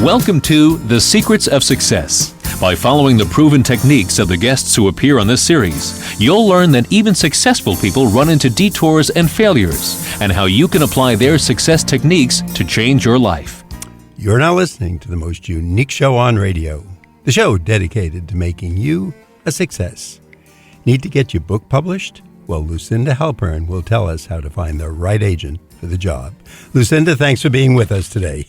Welcome to The Secrets of Success. By following the proven techniques of the guests who appear on this series, you'll learn that even successful people run into detours and failures, and how you can apply their success techniques to change your life. You're now listening to the most unique show on radio, the show dedicated to making you a success. Need to get your book published? Well, Lucinda Halpern will tell us how to find the right agent for the job. Lucinda, thanks for being with us today.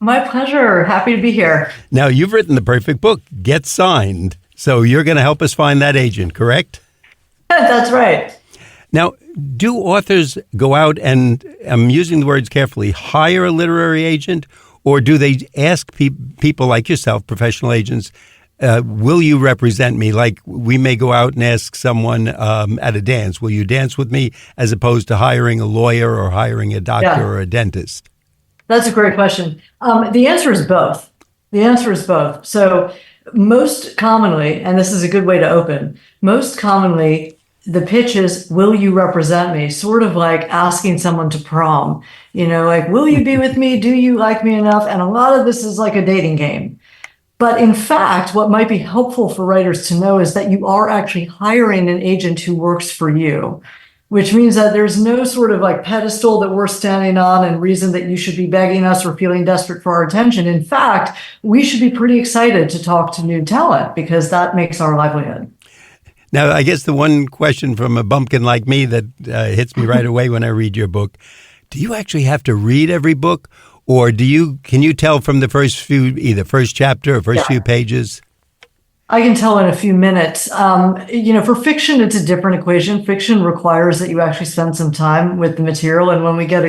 My pleasure. Happy to be here. Now, you've written the perfect book, Get Signed. So you're going to help us find that agent, correct? That's right. Now, do authors go out and, I'm using the words carefully, hire a literary agent? Or do they ask people like yourself, professional agents, will you represent me? Like we may go out and ask someone at a dance, will you dance with me? As opposed to hiring a lawyer or hiring a doctor or a dentist. That's a great question. The answer is both. So most commonly, and this is a good way to open, most commonly the pitch is, will you represent me? Sort of like asking someone to prom, like, will you be with me? Do you like me enough? And a lot of this is like a dating game. But in fact, what might be helpful for writers to know is that you are actually hiring an agent who works for you, which means that there's no sort of like pedestal that we're standing on and reason that you should be begging us or feeling desperate for our attention. In fact, we should be pretty excited to talk to new talent because that makes our livelihood. Now, I guess the one question from a bumpkin like me that hits me right away when I read your book, do you actually have to read every book? Or can you tell from the first few, either first chapter or first few pages? I can tell in a few minutes. For fiction, it's a different equation. Fiction requires that you actually spend some time with the material. And when we get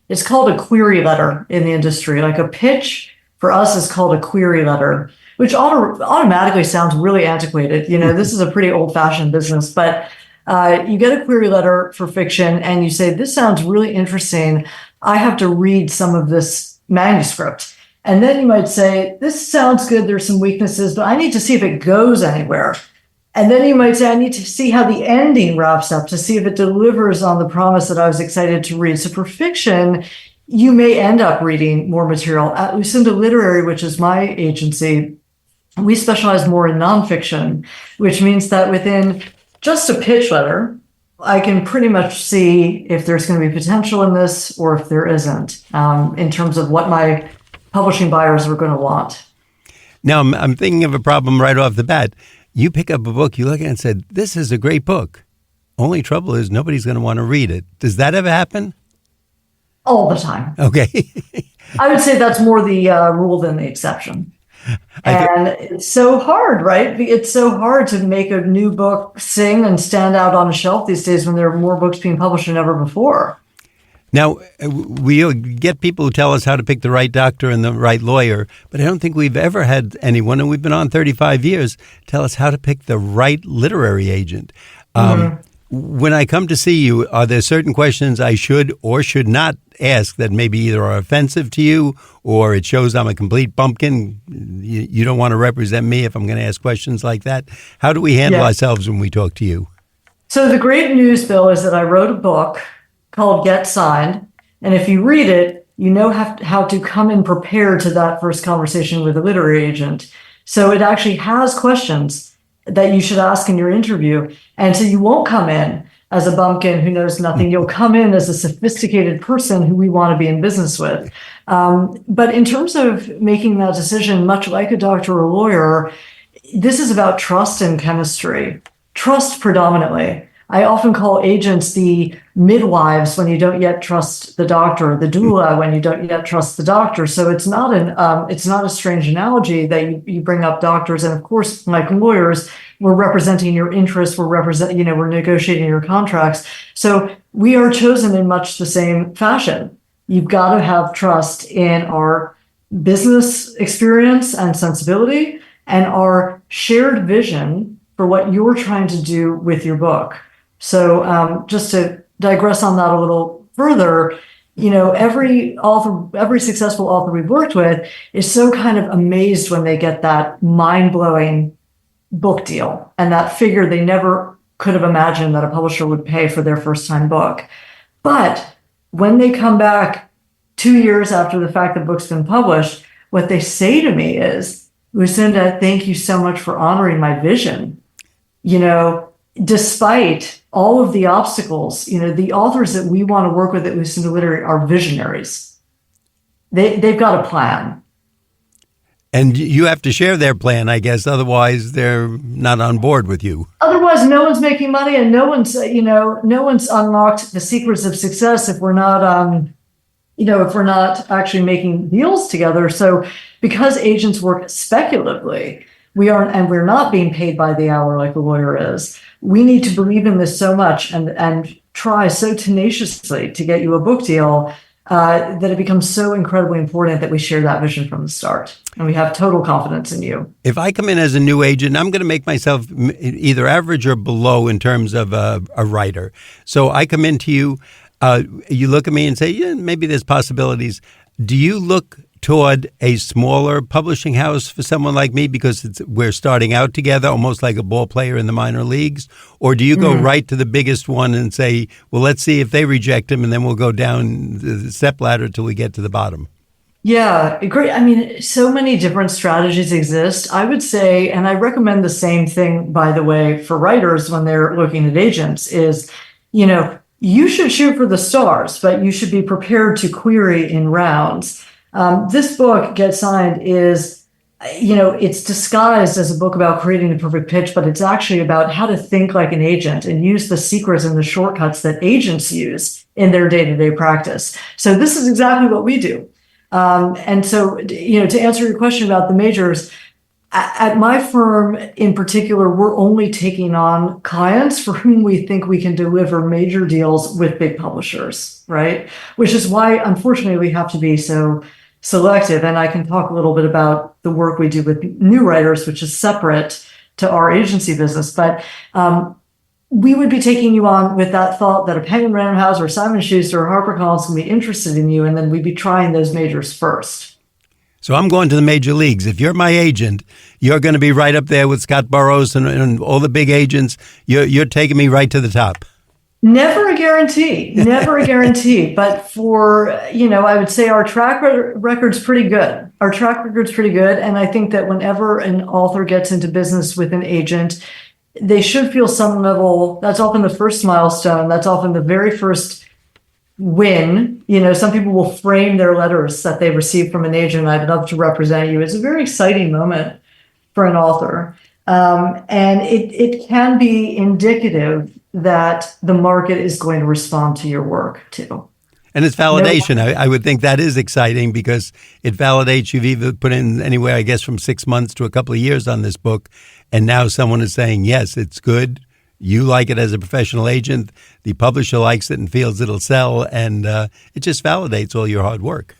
it's called a query letter in the industry. Like a pitch for us is called a query letter, which automatically sounds really antiquated. This is a pretty old-fashioned business, but you get a query letter for fiction and you say, this sounds really interesting. I have to read some of this manuscript. And then you might say, this sounds good. There's some weaknesses, but I need to see if it goes anywhere. And then you might say, I need to see how the ending wraps up to see if it delivers on the promise that I was excited to read. So for fiction, you may end up reading more material. At Lucinda Literary, which is my agency, we specialize more in nonfiction, which means that within just a pitch letter, I can pretty much see if there's going to be potential in this or if there isn't, in terms of what my publishing buyers are going to want. Now, I'm thinking of a problem right off the bat. You pick up a book, you look at it and said, this is a great book. Only trouble is nobody's going to want to read it. Does that ever happen? All the time. Okay. I would say that's more the rule than the exception. And it's so hard, right? It's so hard to make a new book sing and stand out on a shelf these days when there are more books being published than ever before. Now, we get people who tell us how to pick the right doctor and the right lawyer, but I don't think we've ever had anyone, and we've been on 35 years, tell us how to pick the right literary agent. When I come to see you, are there certain questions I should or should not ask that maybe either are offensive to you or it shows I'm a complete bumpkin? You don't want to represent me if I'm going to ask questions like that. How do we handle ourselves when we talk to you? So the great news, Bill, is that I wrote a book called Get Signed. And if you read it, you know how to come in prepared to that first conversation with a literary agent. So it actually has questions that you should ask in your interview. And so you won't come in as a bumpkin who knows nothing. You'll come in as a sophisticated person who we want to be in business with. But in terms of making that decision, much like a doctor or a lawyer, this is about trust and chemistry. Trust predominantly. I often call agents the midwives when you don't yet trust the doctor, the doula when you don't yet trust the doctor. So it's not a strange analogy that you bring up doctors. And of course, like lawyers, we're representing your interests. We're negotiating your contracts. So we are chosen in much the same fashion. You've got to have trust in our business experience and sensibility and our shared vision for what you're trying to do with your book. So just to digress on that a little further, every successful author we've worked with is so kind of amazed when they get that mind-blowing book deal and that figure they never could have imagined that a publisher would pay for their first-time book. But when they come back 2 years after the fact the book's been published, what they say to me is, Lucinda, thank you so much for honoring my vision. Despite all of the obstacles, the authors that we want to work with at Lucinda Literary are visionaries. They've got a plan. And you have to share their plan, I guess. Otherwise, they're not on board with you. Otherwise, no one's making money, and no one's unlocked the secrets of success if we're not, if we're not actually making deals together. So, because agents work speculatively, we're not being paid by the hour like a lawyer is. We need to believe in this so much and try so tenaciously to get you a book deal that it becomes so incredibly important that we share that vision from the start. And we have total confidence in you. If I come in as a new agent, I'm going to make myself either average or below in terms of a writer. So I come into you, you look at me and say, yeah, maybe there's possibilities. Do you look toward a smaller publishing house for someone like me because we're starting out together, almost like a ball player in the minor leagues? Or do you go right to the biggest one and say, well, let's see if they reject him, and then we'll go down the step ladder till we get to the bottom? Yeah, great. I mean, so many different strategies exist. I would say, and I recommend the same thing, by the way, for writers when they're looking at agents is, you should shoot for the stars, but you should be prepared to query in rounds. This book, Get Signed, is, it's disguised as a book about creating the perfect pitch, but it's actually about how to think like an agent and use the secrets and the shortcuts that agents use in their day-to-day practice. So this is exactly what we do. And so, to answer your question about the majors, at my firm in particular, we're only taking on clients for whom we think we can deliver major deals with big publishers, right? Which is why, unfortunately, we have to be so selective. And I can talk a little bit about the work we do with new writers, which is separate to our agency business. But we would be taking you on with that thought that a Penguin Random House or Simon Schuster or HarperCollins can be interested in you, and then we'd be trying those majors first. So I'm going to the major leagues. If you're my agent, you're going to be right up there with Scott Burrows and all the big agents. You're taking me right to the top. Never a guarantee. Never a guarantee. But for, I would say our track record's pretty good. Our track record's pretty good. And I think that whenever an author gets into business with an agent, they should feel some level, that's often the first milestone. That's often the very first win. Some people will frame their letters that they receive from an agent. I'd love to represent you. It's a very exciting moment for an author. And it can be indicative that the market is going to respond to your work too. And it's validation. I would think that is exciting because it validates you've either put in anywhere, I guess, from 6 months to a couple of years on this book. And now someone is saying, yes, it's good. You like it as a professional agent. The publisher likes it and feels it'll sell. And it just validates all your hard work.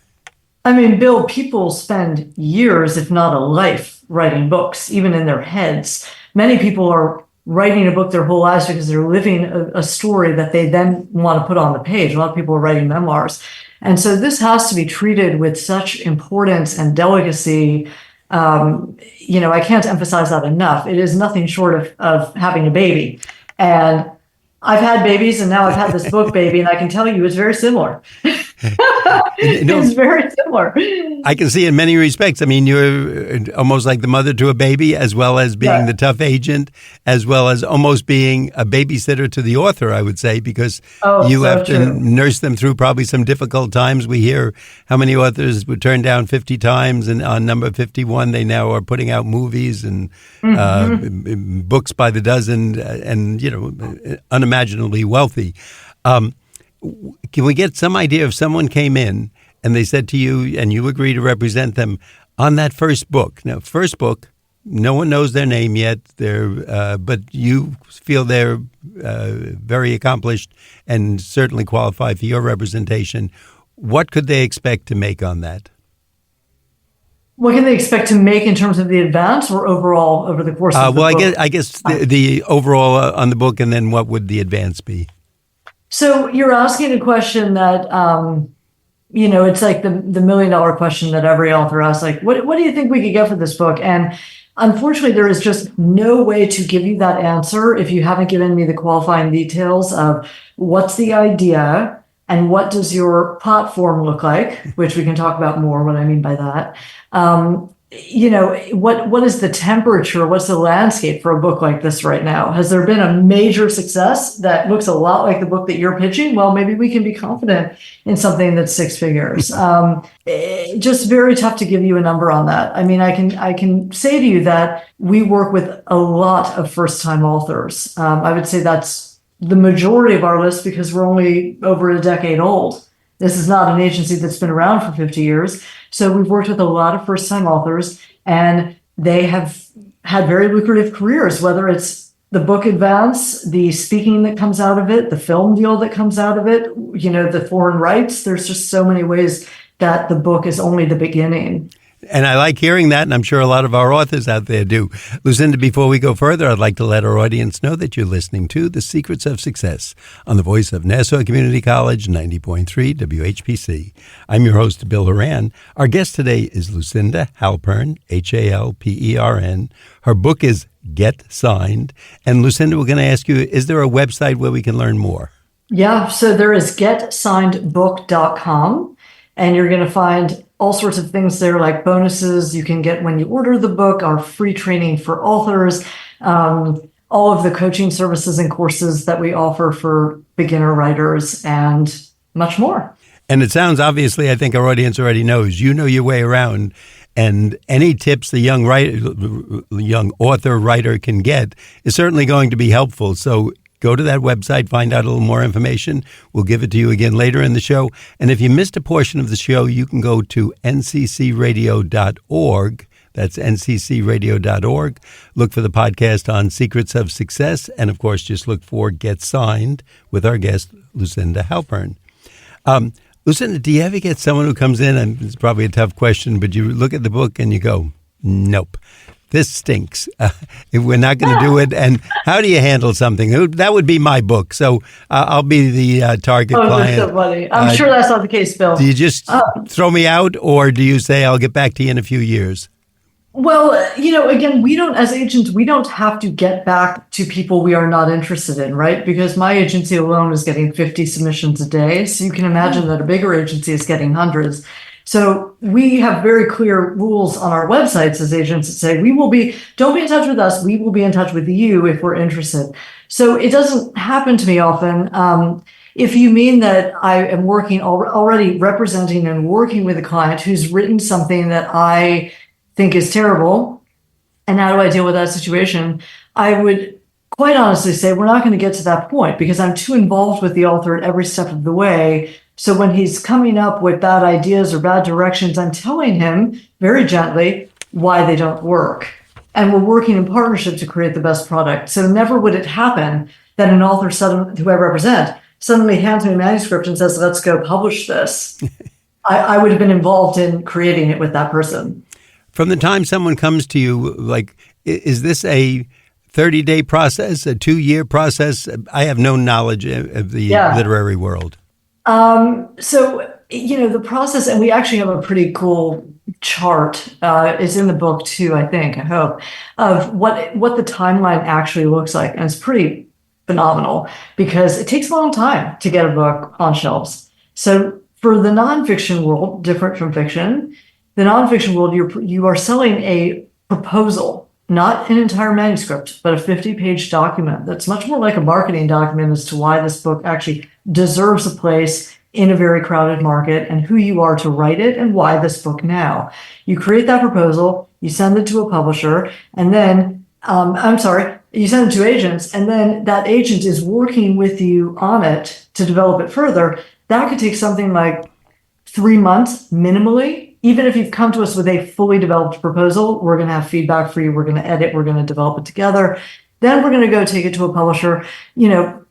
I mean, Bill, people spend years, if not a life, writing books, even in their heads. Many people are writing a book their whole lives because they're living a story that they then want to put on the page. A lot of people are writing memoirs. And so this has to be treated with such importance and delicacy. I can't emphasize that enough. It is nothing short of having a baby. And I've had babies, and now I've had this book baby, and I can tell you it's very similar. It's very similar. I can see in many respects. I mean, you're almost like the mother to a baby, as well as being the tough agent, as well as almost being a babysitter to the author, I would say, because you have to nurse them through probably some difficult times. We hear how many authors were turned down 50 times, and on number 51, they now are putting out movies and books by the dozen, and unimaginably wealthy. Can we get some idea if someone came in and they said to you and you agree to represent them on that first book? Now, first book, no one knows their name yet, but you feel they're very accomplished and certainly qualify for your representation. What could they expect to make on that? What can they expect to make in terms of the advance or overall over the course of the book? I guess the overall on the book, and then what would the advance be? So you're asking a question that, it's like the $1 million question that every author asks, like, what do you think we could get for this book? And unfortunately, there is just no way to give you that answer if you haven't given me the qualifying details of what's the idea and what does your platform look like, which we can talk about more, what I mean by that. What is the temperature? What's the landscape for a book like this right now? Has there been a major success that looks a lot like the book that you're pitching? Well, maybe we can be confident in something that's six figures. Just very tough to give you a number on that. I mean, I can say to you that we work with a lot of first-time authors. I would say that's the majority of our list because we're only over a decade old. This is not an agency that's been around for 50 years. So we've worked with a lot of first-time authors, and they have had very lucrative careers, whether it's the book advance, the speaking that comes out of it, the film deal that comes out of it, the foreign rights. There's just so many ways that the book is only the beginning. And I like hearing that, and I'm sure a lot of our authors out there do. Lucinda, before we go further, I'd like to let our audience know that you're listening to The Secrets of Success on the voice of Nassau Community College, 90.3 WHPC. I'm your host, Bill Horan. Our guest today is Lucinda Halpern, Halpern. Her book is Get Signed. And Lucinda, we're going to ask you, is there a website where we can learn more? Yeah, so there is getsignedbook.com, and you're going to find all sorts of things there, like bonuses you can get when you order the book, our free training for authors, all of the coaching services and courses that we offer for beginner writers, and much more. And it sounds, obviously, I think our audience already knows, you know your way around, and any tips the young author writer can get is certainly going to be helpful. So go to that website, find out a little more information. We'll give it to you again later in the show. And if you missed a portion of the show, you can go to nccradio.org. That's nccradio.org. Look for the podcast on Secrets of Success. And, of course, just look for Get Signed with our guest, Lucinda Halpern. Lucinda, do you ever get someone who comes in, and it's probably a tough question, but you look at the book and you go, nope. This stinks. We're not going to do it. And how do you handle something? That would be my book. So I'll be the target client. That's so funny. I'm sure that's not the case, Bill. Do you just throw me out, or do you say, I'll get back to you in a few years? Well, again, we don't, as agents, we don't have to get back to people we are not interested in, right? Because my agency alone is getting 50 submissions a day. So you can imagine that a bigger agency is getting hundreds. So we have very clear rules on our websites as agents that say, don't be in touch with us. We will be in touch with you if we're interested. So it doesn't happen to me often. If you mean that I am working already representing and working with a client who's written something that I think is terrible, and how do I deal with that situation? I would quite honestly say we're not going to get to that point because I'm too involved with the author at every step of the way. So when he's coming up with bad ideas or bad directions, I'm telling him very gently why they don't work. And we're working in partnership to create the best product. So never would it happen that an author, who I represent, suddenly hands me a manuscript and says, let's go publish this. I would have been involved in creating it with that person. From the time someone comes to you, like, is this a 30-day process, a 2-year process? I have no knowledge of the literary world. So, the process, and we actually have a pretty cool chart, is in the book too, I hope, of what the timeline actually looks like. And it's pretty phenomenal because it takes a long time to get a book on shelves. So for the nonfiction world, different from fiction, the nonfiction world, you are selling a proposal, not an entire manuscript, but a 50-page document that's much more like a marketing document as to why this book actually deserves a place in a very crowded market and who you are to write it and why this book now. You create that proposal, you send it to a publisher, and then, you send it to agents, and then that agent is working with you on it to develop it further. That could take something like 3 months minimally. Even if you've come to us with a fully developed proposal, we're going to have feedback for you. We're going to edit. We're going to develop it together. Then we're going to go take it to a publisher.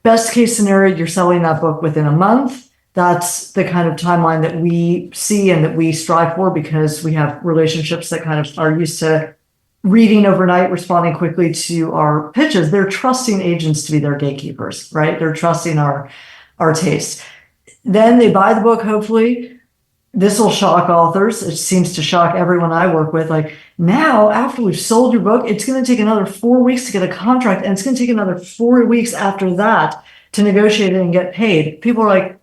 Best case scenario, you're selling that book within a month. That's the kind of timeline that we see and that we strive for because we have relationships that kind of are used to reading overnight, responding quickly to our pitches. They're trusting agents to be their gatekeepers, right? They're trusting our taste. Then they buy the book, hopefully. This will shock authors. It seems to shock everyone I work with. Like, now, after we've sold your book, it's going to take another 4 weeks to get a contract, and it's going to take another 4 weeks after that to negotiate it and get paid. People are like,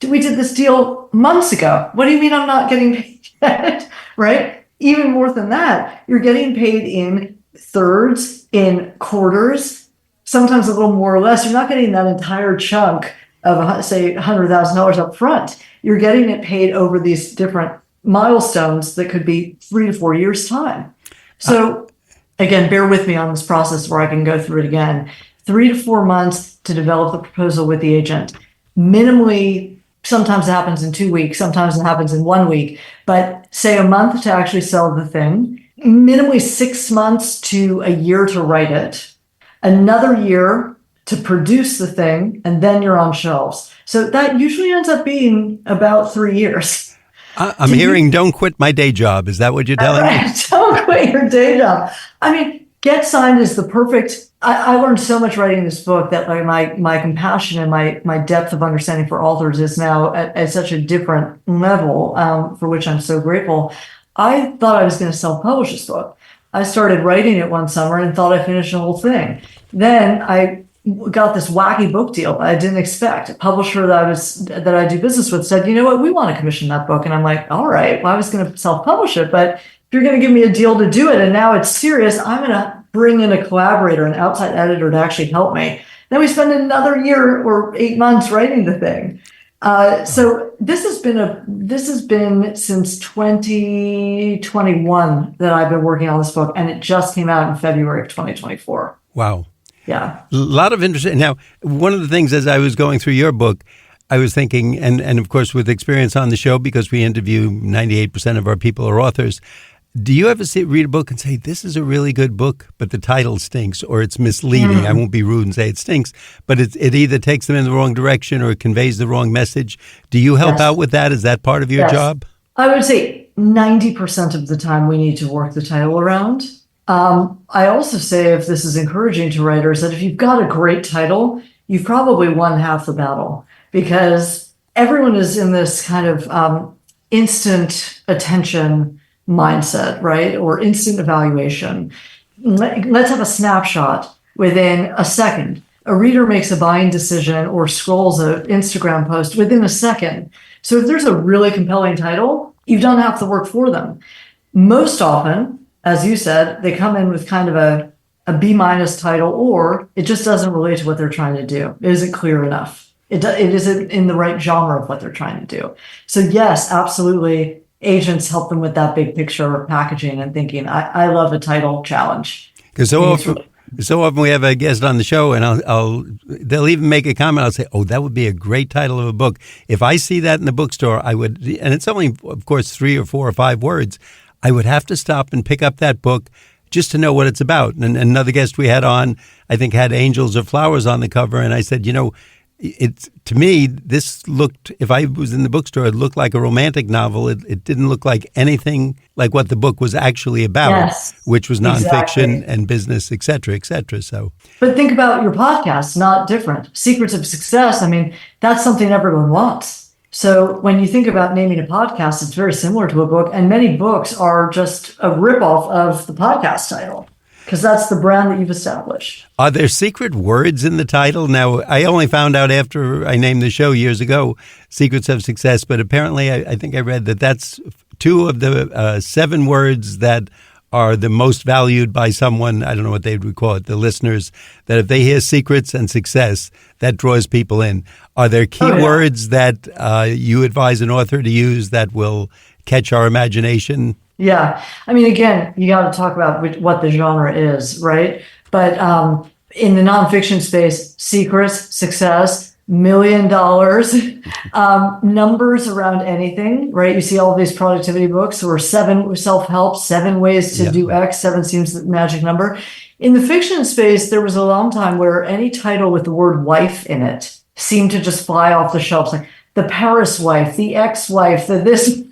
we did this deal months ago. What do you mean I'm not getting paid yet? Right? Even more than that, you're getting paid in thirds, in quarters, sometimes a little more or less. You're not getting that entire chunk of, say, $100,000 up front. You're getting it paid over these different milestones that could be 3 to 4 years' time. So again, bear with me on this process where I can go through it again. 3 to 4 months to develop the proposal with the agent. Minimally, sometimes it happens in 2 weeks, sometimes it happens in 1 week, but say a month to actually sell the thing. Minimally 6 months to a year to write it. Another year to produce the thing, and then you're on shelves. So that usually ends up being about 3 years. I'm hearing don't quit my day job. Is that what you're telling me? Don't quit your day job. I mean, Get Signed is the perfect. I learned so much writing this book that my compassion and my depth of understanding for authors is now at such a different level, for which I'm so grateful. I thought I was going to self-publish this book. I started writing it one summer and thought I finished the whole thing. Then I got this wacky book deal I didn't expect. A publisher that I do business with said, you know what, we want to commission that book. And I'm like, all right, well, I was going to self-publish it, but if you're going to give me a deal to do it and now it's serious, I'm going to bring in a collaborator, an outside editor to actually help me. Then we spend another year or 8 months writing the thing. So this has been since 2021 that I've been working on this book, and it just came out in February of 2024. Wow. Yeah. A lot of interest. Now, one of the things as I was going through your book, I was thinking, and of course with experience on the show, because we interview 98% of our people are authors, do you ever read a book and say, this is a really good book, but the title stinks or it's misleading? I won't be rude and say it stinks, but it either takes them in the wrong direction or it conveys the wrong message. Do you help out with that? Is that part of your job? I would say 90% of the time we need to work the title around. I also say, if this is encouraging to writers, that if you've got a great title, you've probably won half the battle, because everyone is in this kind of instant attention mindset, right? Or instant evaluation. Let's have a snapshot within a second. A reader makes a buying decision or scrolls an Instagram post within a second. So if there's a really compelling title, you've done half the work for them. Most often, as you said, they come in with kind of a B- title, or it just doesn't relate to what they're trying to do. It isn't clear enough. It isn't in the right genre of what they're trying to do. So yes, absolutely. Agents help them with that big picture packaging and thinking. I love a title challenge. Because so often we have a guest on the show, and they'll even make a comment. I'll say, "Oh, that would be a great title of a book." If I see that in the bookstore, I would, and it's only, of course, 3 or 4 or 5 words. I would have to stop and pick up that book just to know what it's about. And another guest we had on, I think, had angels or flowers on the cover, and I said, to me, this looked, if I was in the bookstore, it looked like a romantic novel. It didn't look like anything like what the book was actually about, which was nonfiction and business, et cetera, et cetera. So, but think about your podcast, not different. Secrets of Success, I mean, that's something everyone wants. So when you think about naming a podcast, it's very similar to a book, and many books are just a ripoff of the podcast title, because that's the brand that you've established. Are there secret words in the title? Now, I only found out after I named the show years ago, Secrets of Success, but apparently I think I read that that's 2 of the 7 words that are the most valued by someone. I don't know what they would call it, the listeners, that if they hear secrets and success, that draws people in. Are there key words that you advise an author to use that will catch our imagination? Yeah. I mean, again, you got to talk about what the genre is, right? But in the nonfiction space, secrets, success, $1 million, numbers around anything, right? You see all of these productivity books or 7 self-help, 7 ways to do X, 7 seems the magic number. In the fiction space, there was a long time where any title with the word wife in it seemed to just fly off the shelves, like the Paris wife, the ex-wife, the this.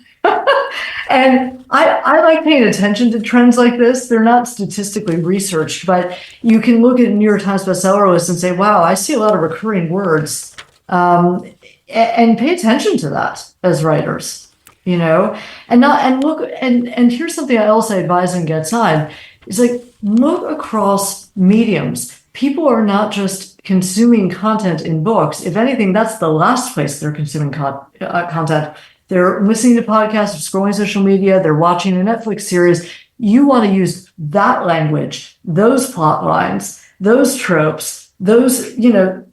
And I like paying attention to trends like this. They're not statistically researched, but you can look at New York Times bestseller lists and say, wow, I see a lot of recurring words, and pay attention to that as writers, and here's something I also advise in Get Signed. It's like, look across mediums. People are not just consuming content in books, if anything, that's the last place they're consuming content. They're listening to podcasts, scrolling social media, they're watching a Netflix series. You want to use that language, those plot lines, those tropes, those,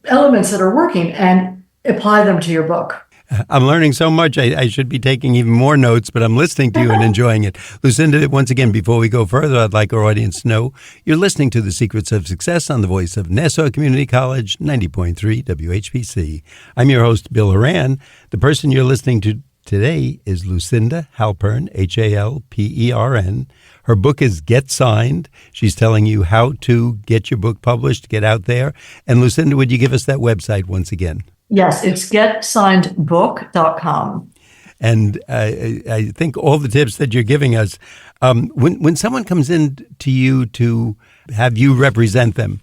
elements that are working and apply them to your book. I'm learning so much. I should be taking even more notes, but I'm listening to you and enjoying it. Lucinda, once again, before we go further, I'd like our audience to know you're listening to The Secrets of Success on the voice of Nassau Community College, 90.3 WHPC. I'm your host, Bill Horan. The person you're listening to today is Lucinda Halpern, Halpern. Her book is Get Signed. She's telling you how to get your book published, get out there. And Lucinda, would you give us that website once again? Yes, it's getsignedbook.com. And I think all the tips that you're giving us, when someone comes in to you to have you represent them,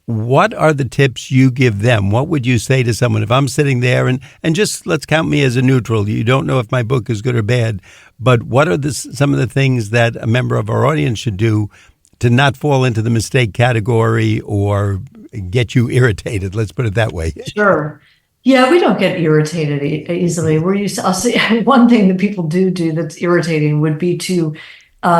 what are the tips you give them? What would you say to someone if I'm sitting there and just let's count me as a neutral. You don't know if my book is good or bad, but what are some of the things that a member of our audience should do to not fall into the mistake category or get you irritated? Let's put it that way. Sure. Yeah, we don't get irritated easily. I'll say one thing that people do that's irritating would be to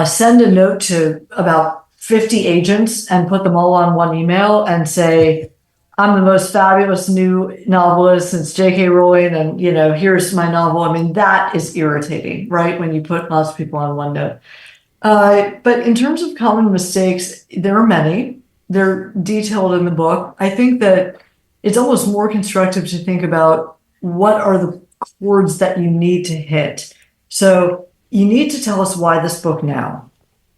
send a note to about 50 agents and put them all on one email and say, I'm the most fabulous new novelist since J.K. Rowling, and here's my novel. I mean, that is irritating, right? When you put lots of people on one note. But in terms of common mistakes, there are many. They're detailed in the book. I think that it's almost more constructive to think about what are the chords that you need to hit. So you need to tell us why this book now.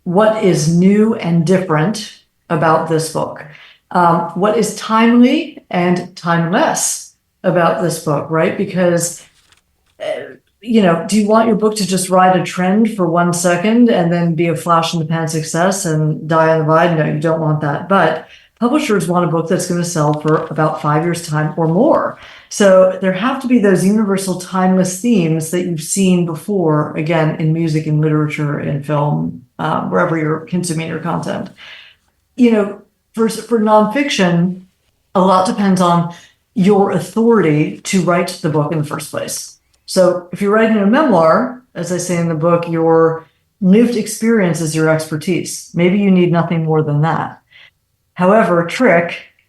What is new and different about this book? What is timely and timeless about this book, right? Because, do you want your book to just ride a trend for 1 second and then be a flash in the pan success and die on the vine? No, you don't want that. But publishers want a book that's going to sell for about 5 years' time or more. So there have to be those universal timeless themes that you've seen before, again, in music, in literature, in film, wherever you're consuming your content. For nonfiction, a lot depends on your authority to write the book in the first place. So if you're writing a memoir, as I say in the book, your lived experience is your expertise. Maybe you need nothing more than that. However,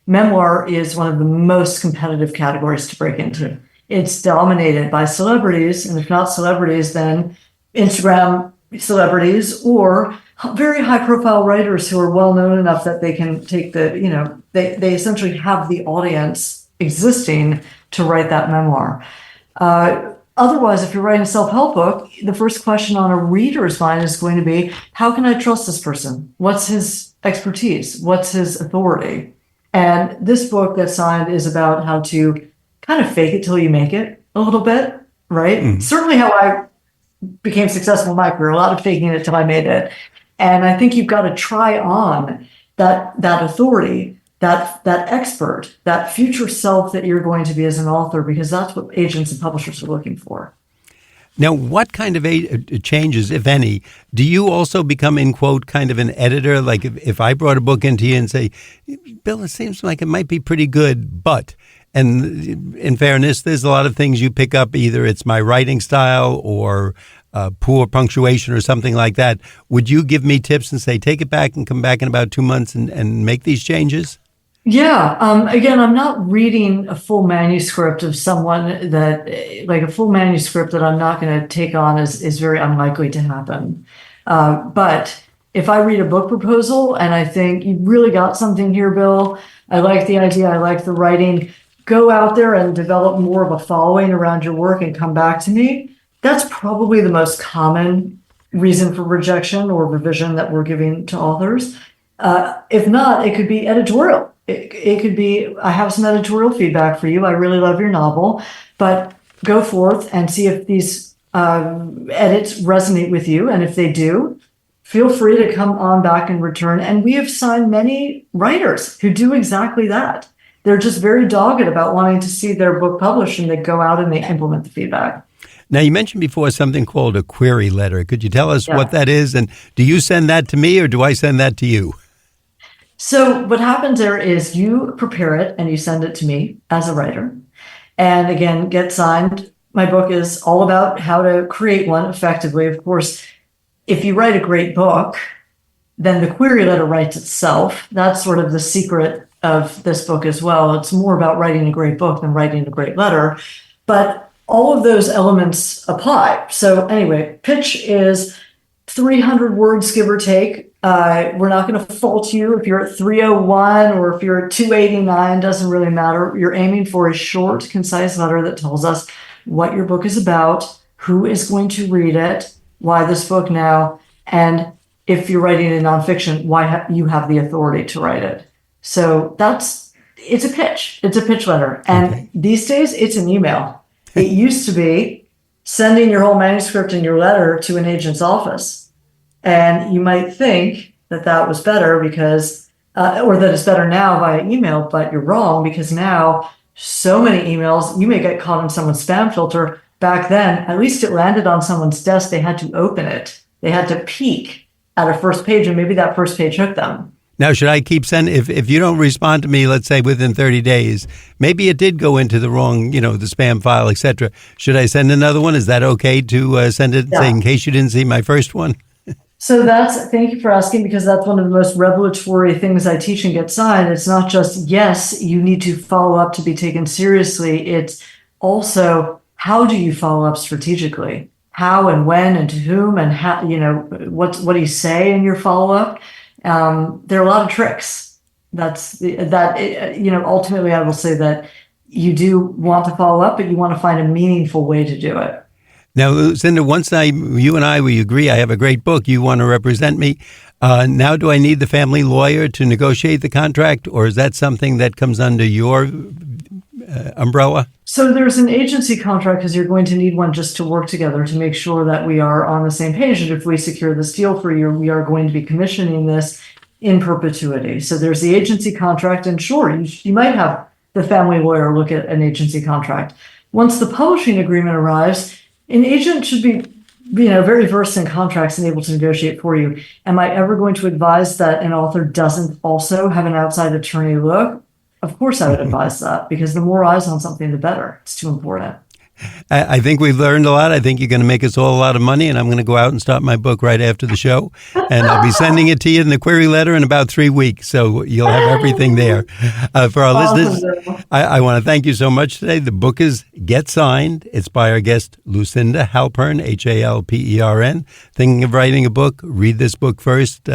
memoir is one of the most competitive categories to break into. It's dominated by celebrities, and if not celebrities, then Instagram celebrities or very high-profile writers who are well-known enough that they can take they essentially have the audience existing to write that memoir. Otherwise, if you're writing a self-help book, the first question on a reader's mind is going to be, how can I trust this person? What's his expertise? What's his authority? And this book, Get Signed, is about how to kind of fake it till you make it a little bit, right? Mm. Certainly how I became successful in my career, a lot of faking it till I made it. And I think you've got to try on that authority, that expert, that future self that you're going to be as an author, because that's what agents and publishers are looking for. Now, what kind of changes, if any, do you also become, in quote, kind of an editor? Like if I brought a book into you and say, Bill, it seems like it might be pretty good, but, and in fairness, there's a lot of things you pick up, either it's my writing style or poor punctuation or something like that. Would you give me tips and say, take it back and come back in about 2 months and make these changes? Yeah. Again, I'm not reading a full manuscript of someone that, like a full manuscript that I'm not going to take on is very unlikely to happen. But if I read a book proposal and I think you really got something here, Bill, I like the idea, I like the writing, go out there and develop more of a following around your work and come back to me. That's probably the most common reason for rejection or revision that we're giving to authors. If not, it could be editorial. It could be, I have some editorial feedback for you. I really love your novel, but go forth and see if these edits resonate with you. And if they do, feel free to come on back and return. And we have signed many writers who do exactly that. They're just very dogged about wanting to see their book published, and they go out and they implement the feedback. Now, you mentioned before something called a query letter. Could you tell us what that is? And do you send that to me or do I send that to you? So what happens there is you prepare it and you send it to me as a writer. And again, get signed. My book is all about how to create one effectively. Of course, if you write a great book, then the query letter writes itself. That's sort of the secret of this book as well. It's more about writing a great book than writing a great letter. But all of those elements apply. So anyway, pitch is 300 words, give or take. We're not going to fault you if you're at 301 or if you're at 289, doesn't really matter. You're aiming for a short, concise letter that tells us what your book is about, who is going to read it, why this book now, and if you're writing a nonfiction, why you have the authority to write it. So it's a pitch. It's a pitch letter. And these days, it's an email. It used to be sending your whole manuscript and your letter to an agent's office. And you might think that that was better because, or that it's better now via email, but you're wrong because now so many emails, you may get caught in someone's spam filter. Back then, at least it landed on someone's desk. They had to open it. They had to peek at a first page, and maybe that first page hooked them. Now, should I keep sending, if you don't respond to me, let's say within 30 days, maybe it did go into the wrong, the spam file, etc. Should I send another one? Is that okay to send it, say, in case you didn't see my first one? So thank you for asking, because that's one of the most revelatory things I teach and Get Signed. It's not just, yes, you need to follow up to be taken seriously. It's also, how do you follow up strategically? How and when and to whom and how, what do you say in your follow-up? There are a lot of tricks. Ultimately I will say that you do want to follow up, but you want to find a meaningful way to do it. Now, Lucinda, once we agree I have a great book, you want to represent me. Now, do I need the family lawyer to negotiate the contract, or is that something that comes under your umbrella? So there's an agency contract because you're going to need one just to work together to make sure that we are on the same page. And if we secure this deal for you, we are going to be commissioning this in perpetuity. So there's the agency contract, and sure, you might have the family lawyer look at an agency contract. Once the publishing agreement arrives, an agent should be very versed in contracts and able to negotiate for you. Am I ever going to advise that an author doesn't also have an outside attorney look? Of course I would advise that, because the more eyes on something, the better. It's too important. I think we've learned a lot. I think you're going to make us all a lot of money, and I'm going to go out and start my book right after the show. And I'll be sending it to you in the query letter in about 3 weeks, so you'll have everything there. For our listeners, I want to thank you so much today. The book is Get Signed. It's by our guest, Lucinda Halpern, Halpern. Thinking of writing a book? Read this book first.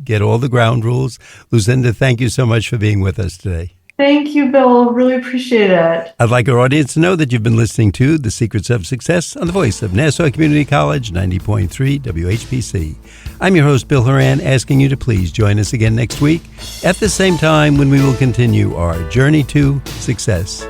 Get all the ground rules. Lucinda, thank you so much for being with us today. Thank you, Bill. Really appreciate it. I'd like our audience to know that you've been listening to The Secrets of Success on the voice of Nassau Community College, 90.3 WHPC. I'm your host, Bill Horan, asking you to please join us again next week at the same time when we will continue our journey to success.